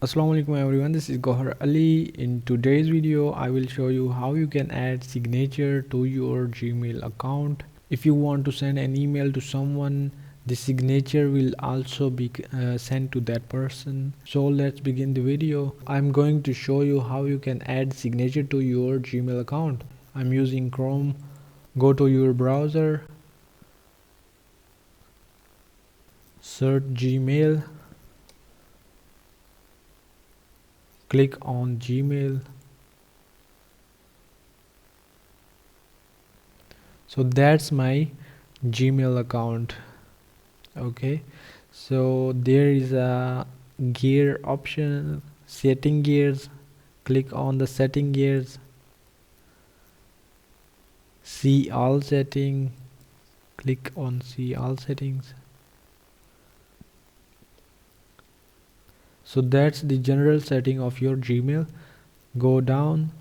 Assalamu alaikum everyone, this is Gohar Ali. In today's video I will show you how you can add signature to your Gmail account. If you want to send an email to someone, the signature will also be sent to that person. So let's begin the video. I'm going to show you how you can add signature to your Gmail account. I'm using Chrome. Go to your browser, search Gmail, click on Gmail. So that's my Gmail account. Okay, so there is a gear option, setting gears. Click on the setting gears, see all setting, click on see all settings. So that's the general setting of your Gmail. Go down,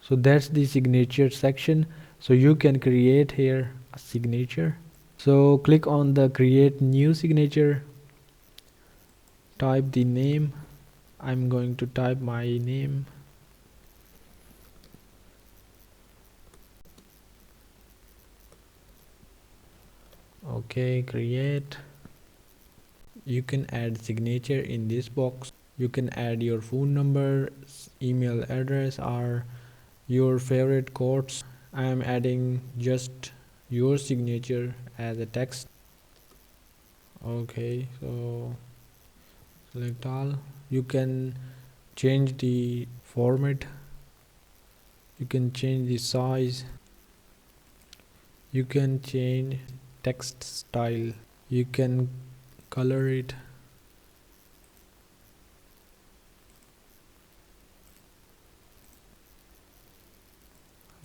so that's the signature section. So you can create here a signature. So click on the create new signature, type the name. I'm going to type my name. Okay, create. You can add signature in this box. You can add your phone number, email address, or your favorite quotes. I am adding just your signature as a text. Okay, so select all. You can change the format, you can change the size, you can change text style, you can color it.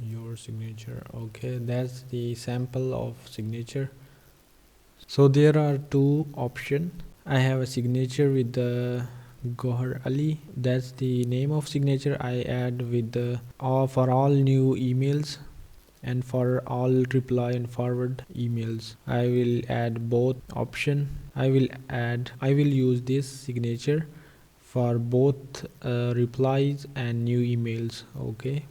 Your signature. Okay, that's the sample of signature. So there are two options. I have a signature with the Gohar Ali. That's the name of signature I add with the for all new emails and for all reply and forward emails. I will add both option. I will use this signature for both replies and new emails. Okay.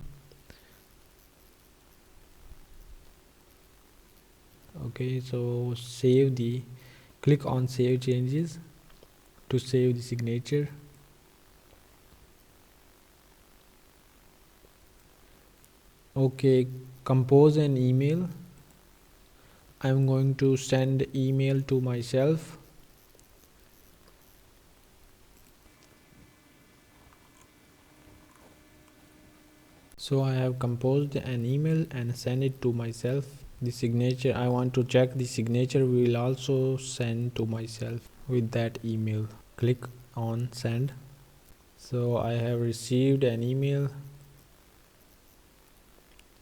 Okay, so click on save changes to save the signature. Okay, compose an email. I'm going to send email to myself. So I have composed an email and send it to myself. The signature, I want to check the signature will also send to myself with that email. Click on send. So I have received an email.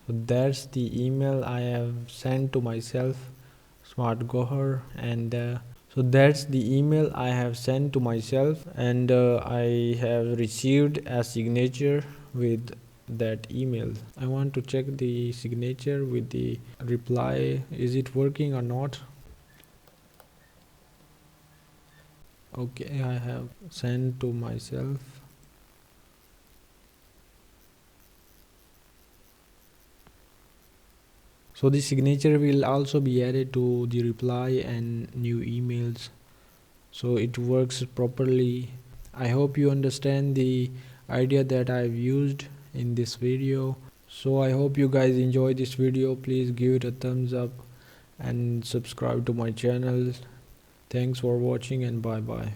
So that's the email I have sent to myself, Smart Gohar, and so that's the email I have sent to myself, and I have received a signature with that email. I want to check the signature with the reply. Is it working or not? Okay, I have sent to myself. So the signature will also be added to the reply and new emails, so it works properly. I hope you understand the idea that I've used in this video. So I hope you guys enjoy this video. Please give it a thumbs up and subscribe to my channel. Thanks for watching and bye bye.